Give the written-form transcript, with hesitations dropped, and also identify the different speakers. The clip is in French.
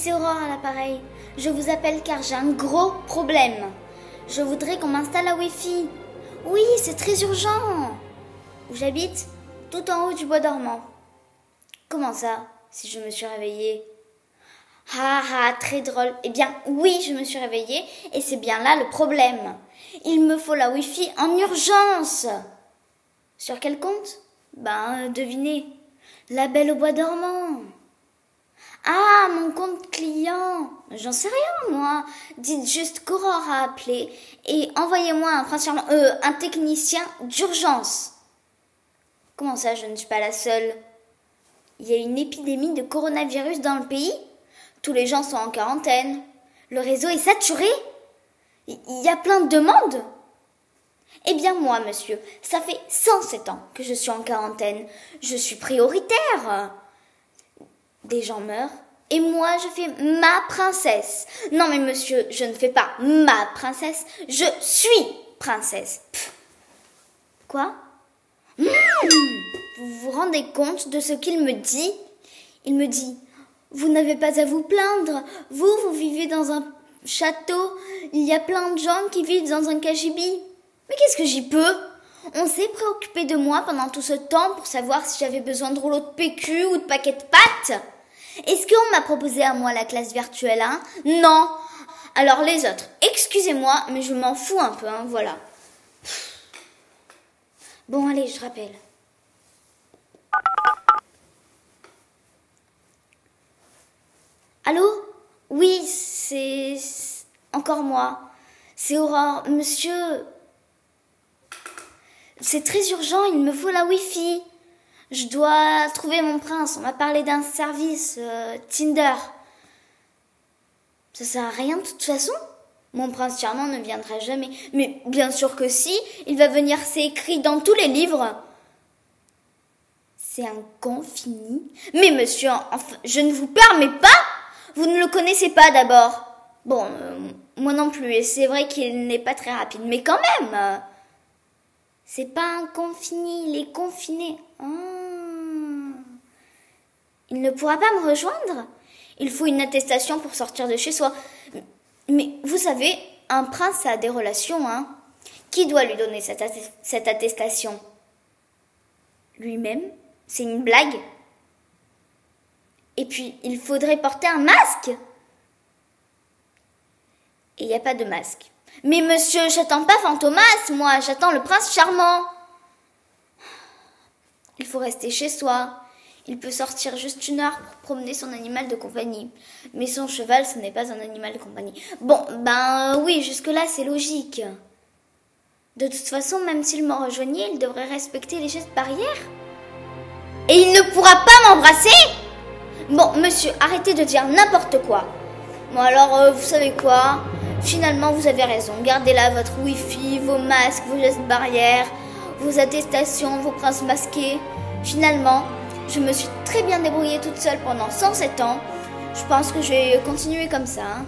Speaker 1: c'est Aurore à l'appareil. Je vous appelle car j'ai un gros problème. Je voudrais qu'on m'installe la Wi-Fi. Oui, c'est très urgent. Où j'habite? Tout en haut du bois dormant. Comment ça, si je me suis réveillée? Ah ah, très drôle. Eh bien, oui, je me suis réveillée et c'est bien là le problème. Il me faut la Wi-Fi en urgence. Sur quel compte? Devinez. La Belle au bois dormant. Ah, mon compte client. J'en sais rien, moi. Dites juste qu'Aurore a appelé et envoyez-moi un technicien d'urgence. Comment ça, je ne suis pas la seule? Il y a une épidémie de coronavirus dans le pays? Tous les gens sont en quarantaine. Le réseau est saturé? Il y a plein de demandes? Eh bien moi, monsieur, ça fait 107 ans que je suis en quarantaine. Je suis prioritaire. Des gens meurent et moi je fais ma princesse. Non mais monsieur, je ne fais pas ma princesse, je suis princesse. Pff. Quoi? Vous vous rendez compte de ce qu'il me dit? Il me dit, vous n'avez pas à vous plaindre, vous vivez dans un château, il y a plein de gens qui vivent dans un cagibi. Mais qu'est-ce que j'y peux? On s'est préoccupé de moi pendant tout ce temps pour savoir si j'avais besoin de rouleaux de PQ ou de paquets de pâtes. Est-ce qu'on m'a proposé à moi la classe virtuelle, hein? Non. Alors les autres, excusez-moi, mais je m'en fous un peu, hein, voilà. Bon, allez, je rappelle. Allô? Oui, c'est encore moi. C'est Aurore. Monsieur, c'est très urgent, il me faut la Wi-Fi. Je dois trouver mon prince. On m'a parlé d'un service Tinder. Ça sert à rien de toute façon. Mon prince charmant ne viendra jamais. Mais bien sûr que si, il va venir, c'est écrit dans tous les livres. C'est un confini. Mais monsieur, enfin, je ne vous permets pas. Vous ne le connaissez pas d'abord. Bon, moi non plus. Et c'est vrai qu'il n'est pas très rapide. Mais quand même, c'est pas un confini, il est confiné. Il ne pourra pas me rejoindre. Il faut une attestation pour sortir de chez soi. Mais vous savez, un prince a des relations, hein. Qui doit lui donner cette attestation? Lui-même? C'est une blague? Et puis, il faudrait porter un masque? Et il n'y a pas de masque. Mais monsieur, j'attends pas Fantomas, moi, j'attends le prince charmant. Il faut rester chez soi. Il peut sortir juste 1 heure pour promener son animal de compagnie. Mais son cheval, ce n'est pas un animal de compagnie. Bon, oui, jusque-là, c'est logique. De toute façon, même s'il me rejoignait, il devrait respecter les gestes barrières. Et il ne pourra pas m'embrasser? Bon, monsieur, arrêtez de dire n'importe quoi. Bon, alors, vous savez quoi? Finalement, vous avez raison. Gardez là votre Wi-Fi, vos masques, vos gestes barrières, vos attestations, vos princes masqués. Finalement, je me suis très bien débrouillée toute seule pendant 107 ans. Je pense que je vais continuer comme ça, hein.